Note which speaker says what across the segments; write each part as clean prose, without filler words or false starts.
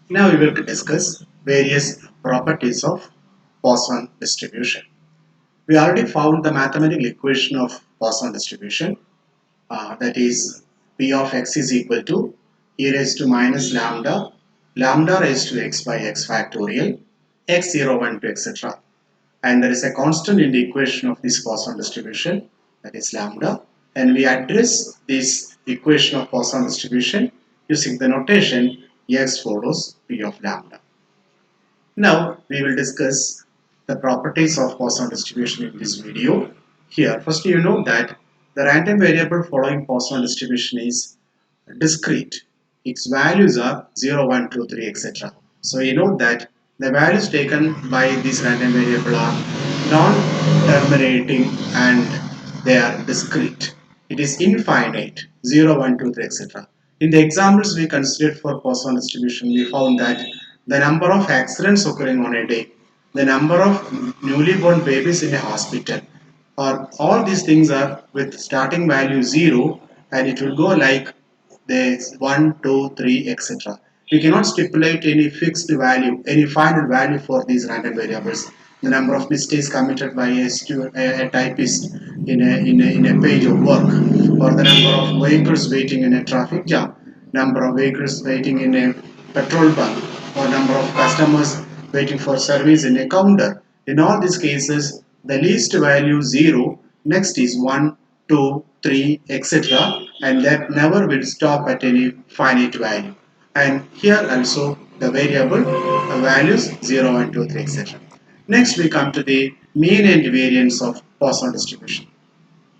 Speaker 1: Now we will discuss various properties of Poisson distribution. We already found the mathematical equation of Poisson distribution, that is P of x is equal to e raised to minus lambda, lambda raised to x by x factorial, x0, 1 to etc. And there is a constant in the equation of this Poisson distribution, that is lambda, and we address this equation of Poisson distribution using the notation x follows P of lambda. Now we will discuss the properties of Poisson distribution in this video. Here, first you know that the random variable following Poisson distribution is discrete. Its values are 0, 1, 2, 3, etc. So you know that the values taken by this random variable are non-terminating and they are discrete. It is infinite, 0, 1, 2, 3, etc. In the examples we considered for Poisson distribution, we found that the number of accidents occurring on a day, the number of newly born babies in a hospital, or all these things are with starting value 0 and it will go like this 1, 2, 3, etc. We cannot stipulate any fixed value, any final value for these random variables. The number of mistakes committed by a typist in a page of work, or the number of vehicles waiting in a traffic jam, number of vehicles waiting in a petrol bunk, or number of customers waiting for service in a counter. In all these cases, the least value 0, next is 1, 2, 3, etc. and that never will stop at any finite value. And here also the variable values 0, 1, 2, 3, etc. Next we come to the mean and variance of Poisson distribution.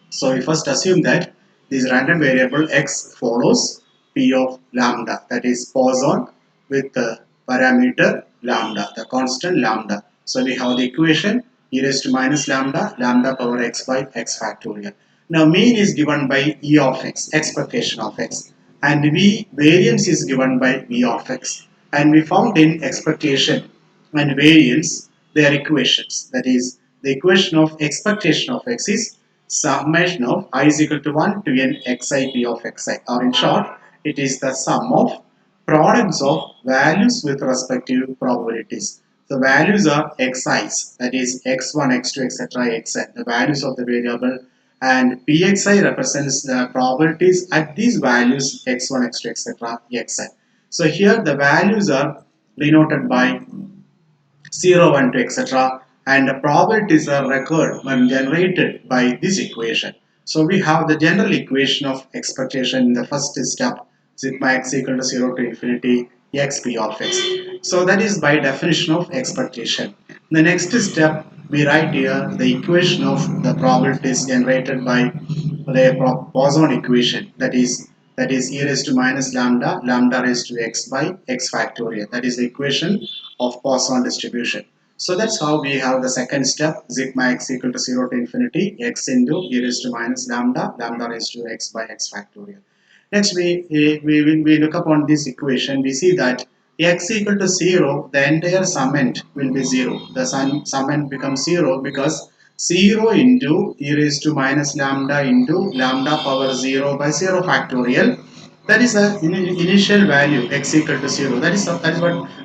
Speaker 1: So we first assume that this random variable x follows p of lambda, that is Poisson with the parameter lambda, the constant lambda. So we have the equation e raised to minus lambda, lambda power x by x factorial. Now mean is given by e of x, expectation of x, and v variance is given by v of x. And we found in expectation and variance their equations. That is, the equation of expectation of x is summation of I is equal to 1 to n xi p of xi, or in short, it is the sum of products of values with respective probabilities. The values are xi's, that is x1, x2, etc. xn, the values of the variable, and pxi represents the probabilities at these values x1, x2, etc. xn. So here the values are denoted by 0, 1 to etc. and the probabilities are recorded when generated by this equation. So we have the general equation of expectation in the first step, sigma x equal to 0 to infinity x p of x. So that is by definition of expectation. In the next step, we write here the equation of the probabilities generated by the Poisson equation, that is e raised to minus lambda, lambda raised to x by x factorial. That is the equation of Poisson distribution. So that's how we have the second step, sigma x equal to 0 to infinity x into e raised to minus lambda, lambda raised to x by x factorial. Next, we look upon this equation. We see that x equal to 0, the entire summand will be 0. The summand becomes 0 because 0 into e raised to minus lambda into lambda power 0 by 0 factorial. That is the initial value x equal to 0. That is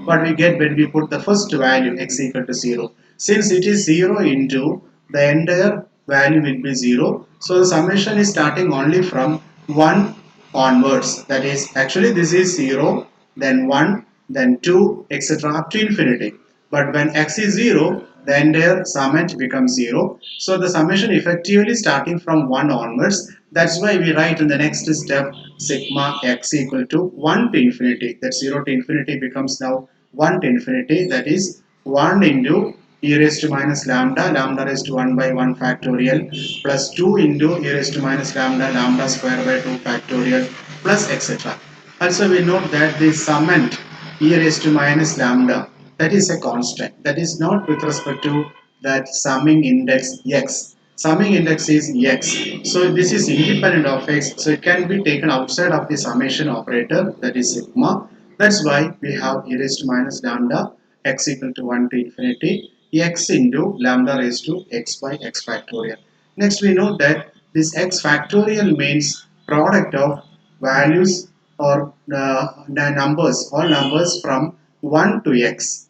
Speaker 1: what we get when we put the first value x equal to 0. Since it is 0 into the entire value will be 0, so the summation is starting only from 1 onwards. That is, actually this is 0, then 1, then 2, etc. up to infinity. But when x is 0, the entire summand becomes 0. So the summation effectively starting from 1 onwards. That's why we write in the next step sigma x equal to 1 to infinity. That 0 to infinity becomes now 1 to infinity. That is 1 into e raised to minus lambda, lambda raised to 1 by 1 factorial, plus 2 into e raised to minus lambda, lambda square by 2 factorial, plus etc. Also we note that the summand e raised to minus lambda, that is a constant. That is not with respect to that summing index x. Summing index is x. So this is independent of x. So it can be taken outside of the summation operator, that is sigma. That's why we have e raised to minus lambda x equal to 1 to infinity x into lambda raised to x by x factorial. Next we know that this x factorial means product of values or the numbers, all numbers from 1 to x,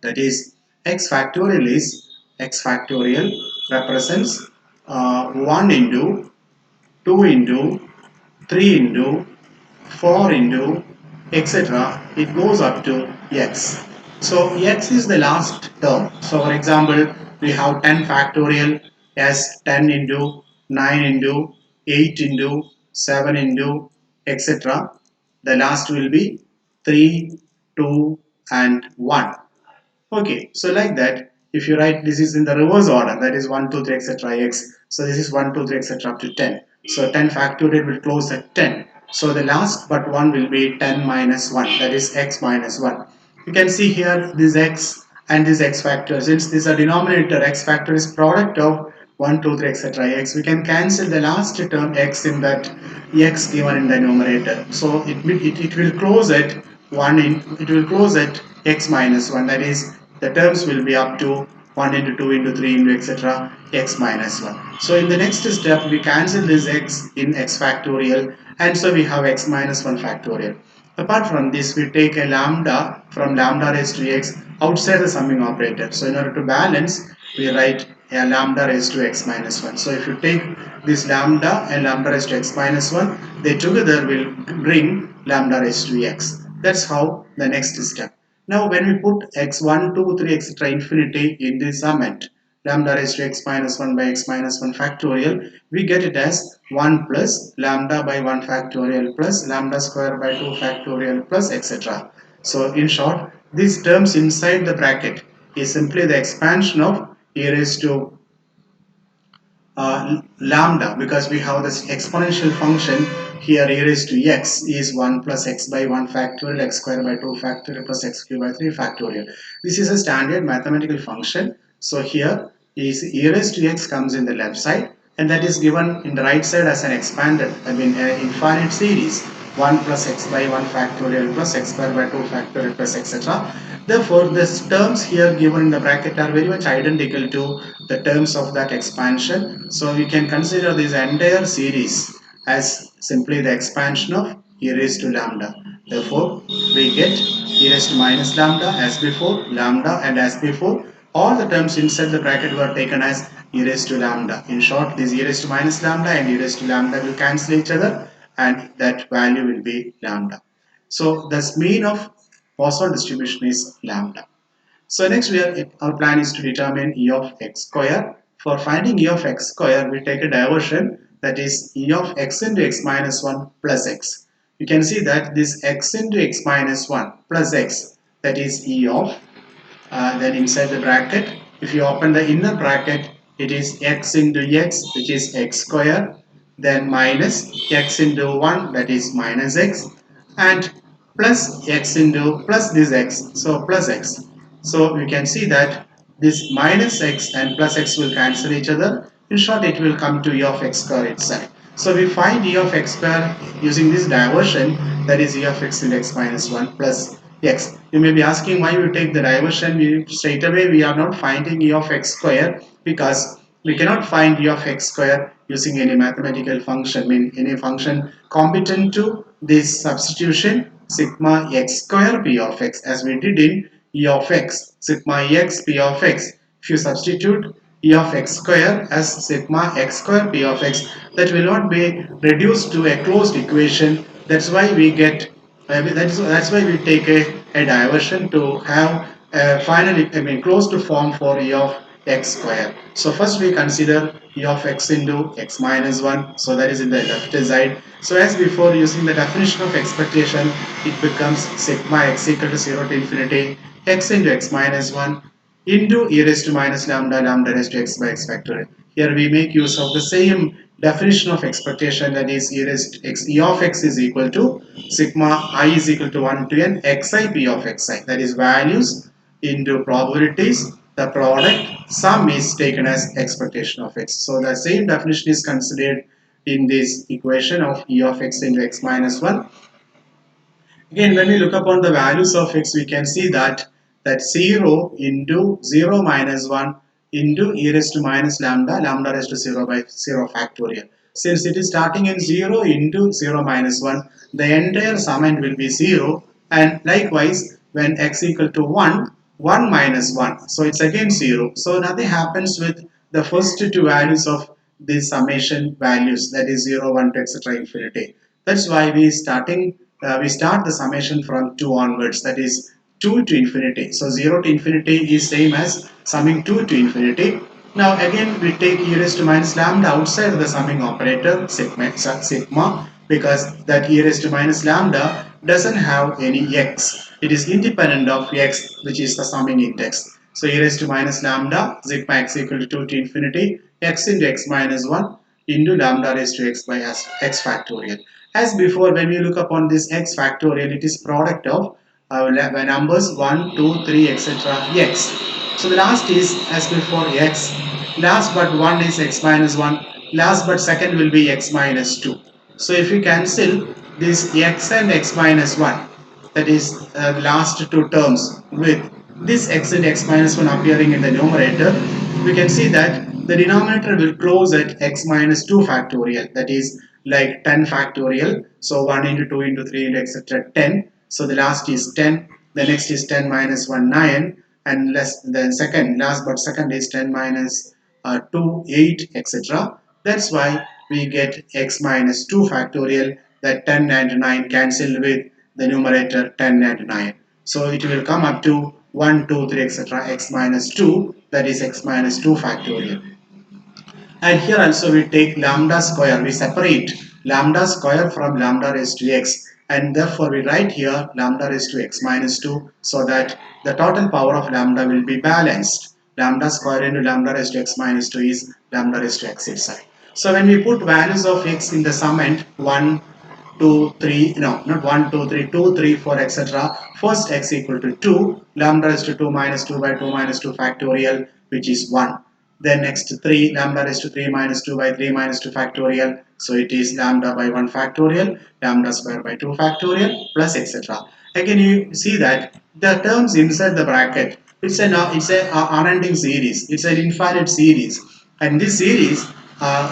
Speaker 1: that is x factorial represents 1 into 2 into 3 into 4 into etc. It goes up to x. So x is the last term. So for example, we have 10 factorial as 10 into 9 into 8 into 7 into etc. The last will be 3, 2 and 1. Okay, so like that, if you write this is in the reverse order, that is 1, 2, 3, etc. x. So this is 1, 2, 3, etc. up to 10. So 10 factorial will close at 10. So the last but one will be 10 minus 1, that is x minus 1. You can see here this x and this x factor. Since this is a denominator, x factor is product of 1, 2, 3, etc. x. We can cancel the last term x in that x given in the numerator. So it will close at 1 in, it will close at x minus 1, that is the terms will be up to 1 into 2 into 3 into etc. x minus 1. So in the next step we cancel this x in x factorial, and so we have x minus 1 factorial. Apart from this, we take a lambda from lambda raised to x outside the summing operator. So in order to balance, we write a lambda raised to x minus 1. So if you take this lambda and lambda raised to x minus 1, they together will bring lambda raised to x. That's how the next step. Now when we put x1, 2, 3, etc. infinity in the summand, lambda raised to x minus 1 by x minus 1 factorial, we get it as 1 plus lambda by 1 factorial plus lambda square by 2 factorial plus etc. So in short, these terms inside the bracket is simply the expansion of e raised to lambda, because we have this exponential function here e raised to x is 1 plus x by 1 factorial x square by 2 factorial plus x cube by 3 factorial. This is a standard mathematical function. So here is e raised to x comes in the left side, and that is given in the right side as an expanded, infinite series, 1 plus x by 1 factorial plus x square by 2 factorial plus etc. Therefore, the terms here given in the bracket are very much identical to the terms of that expansion. So we can consider this entire series as simply the expansion of e raised to lambda. Therefore, we get e raised to minus lambda as before, lambda and as before. All the terms inside the bracket were taken as e raised to lambda. In short, this e raised to minus lambda and e raised to lambda will cancel each other, and that value will be lambda. So the mean of Poisson distribution is lambda. So next our plan is to determine e of x square. For finding e of x square, we take a diversion, that is e of x into x minus 1 plus x. You can see that this x into x minus 1 plus x, that is e of, then inside the bracket, if you open the inner bracket, it is x into x, which is x square, then minus x into 1, that is minus x, and plus x into plus this x, so plus x. So we can see that this minus x and plus x will cancel each other. In short, it will come to e of x square itself. So we find e of x square using this diversion, that is e of x into x minus 1 plus x. You may be asking why we take the diversion. Straight away we are not finding e of x square, because we cannot find e of x square using any mathematical function, any function competent to this substitution sigma x square p of x, as we did in e of x sigma x p of x. If you substitute e of x square as sigma x square p of x, that will not be reduced to a closed equation. That's why we get that's why we take a diversion to have finally, close to form for e of x square. So first we consider e of x into x minus 1. So that is in the left side. So as before, using the definition of expectation, it becomes sigma x equal to 0 to infinity x into x minus 1 into e raised to minus lambda lambda raised to x by x factorial. Here we make use of the same definition of expectation, that is e raised to x, e of x is equal to sigma I is equal to 1 to n xi p of xi, that is values into probabilities, the product sum is taken as expectation of x. So the same definition is considered in this equation of e of x into x minus 1. Again, when we look upon the values of x, we can see that 0 into 0 minus 1 into e raised to minus lambda, lambda raised to 0 by 0 factorial. Since it is starting in 0 into 0 minus 1, the entire summand will be 0, and likewise when x equal to 1, 1 minus 1. So it's again 0. So nothing happens with the first two values of the summation values, that is 0, 1 to etc. infinity. That's why we start the summation from 2 onwards, that is 2 to infinity. So 0 to infinity is same as summing 2 to infinity. Now again we take e raised to minus lambda outside the summing operator sigma, because that e raised to minus lambda doesn't have any x. It is independent of x, which is the summing index. So e raised to minus lambda sigma x equal to 2 to infinity x into x minus 1 into lambda raised to x by x factorial. As before, when we look upon this x factorial, it is product of numbers 1, 2, 3, etc. x. So the last is as before x, last but 1 is x minus 1, last but second will be x minus 2. So if we cancel this x and x minus 1, that is last two terms, with this x and x minus 1 appearing in the numerator, we can see that the denominator will close at x minus 2 factorial, that is like 10 factorial. So 1 into 2 into 3 into etc. 10. So the last is 10, the next is 10 minus 1 9, and less the second last but second is 10 minus 2 8 etc. That's why we get x minus 2 factorial, that 10 and 9 cancel with the numerator 10 and 9. So it will come up to 1, 2, 3, etc. x minus 2, that is x minus 2 factorial. And here also we take lambda square, we separate lambda square from lambda raised to x, and therefore we write here lambda raised to x minus 2, so that the total power of lambda will be balanced. Lambda square into lambda raised to x minus 2 is lambda raised to x itself. So when we put values of x in the summand 1, 2, 3, no, not 1, 2, 3, 2, 3, 4, etc. First x equal to 2, lambda raised to 2 minus 2 by 2 minus 2 factorial, which is 1. Then next 3, lambda raised to 3 minus 2 by 3 minus 2 factorial, so it is lambda by 1 factorial, lambda square by 2 factorial, plus etc. Again you see that the terms inside the bracket, it's a unending series, it's an infinite series, and this series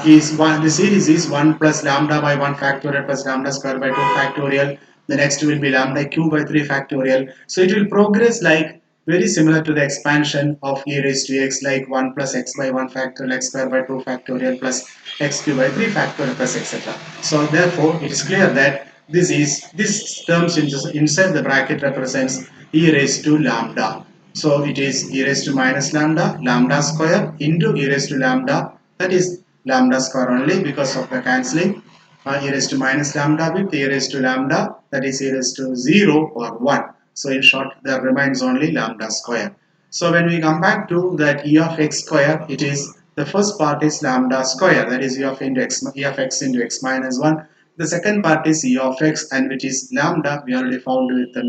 Speaker 1: is one. The series is 1 plus lambda by 1 factorial plus lambda square by 2 factorial. The next will be lambda cube by 3 factorial. So it will progress like very similar to the expansion of e raised to x, like 1 plus x by 1 factorial, x square by 2 factorial plus x cube by 3 factorial plus etc. So therefore it is clear that this terms inside the bracket represents e raised to lambda. So it is e raised to minus lambda, lambda square into e raised to lambda, that is lambda square only because of the cancelling, e raised to minus lambda with e raised to lambda, that is e raised to 0 or 1. So in short, there remains only lambda square. So when we come back to that e of x square, it is the first part is lambda square, that is e of x into x minus 1. The second part is e of x, and which is lambda, we already found with the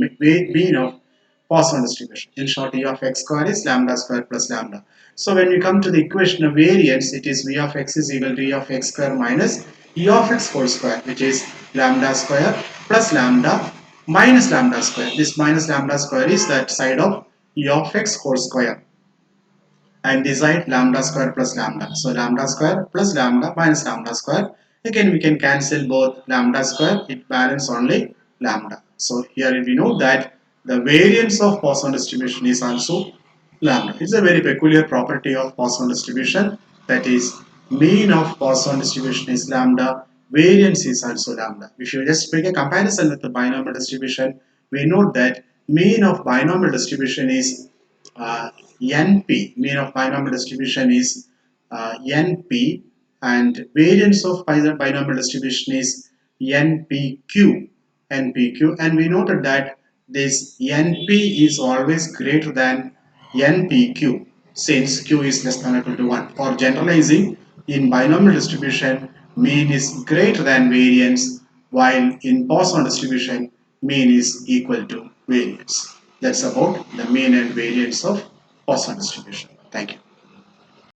Speaker 1: mean of Poisson distribution. In short, e of x square is lambda square plus lambda. So when we come to the equation of variance, it is v of x is equal to e of x square minus e of x whole square, which is lambda square plus lambda minus lambda square. This minus lambda square is that side of e of x whole square, and this side lambda square plus lambda. So lambda square plus lambda minus lambda square. Again we can cancel both lambda square, it balance only lambda. So here we know that the variance of Poisson distribution is also lambda. It's a very peculiar property of Poisson distribution, that is mean of Poisson distribution is lambda, variance is also lambda. If you just make a comparison with the binomial distribution, we note that mean of binomial distribution is NP, mean of binomial distribution is NP, and variance of binomial distribution is NPQ. NPQ, and we noted that this NP is always greater than NPQ since Q is less than or equal to 1. For generalizing, in binomial distribution, mean is greater than variance, while in Poisson distribution, mean is equal to variance. That's about the mean and variance of Poisson distribution. Thank you.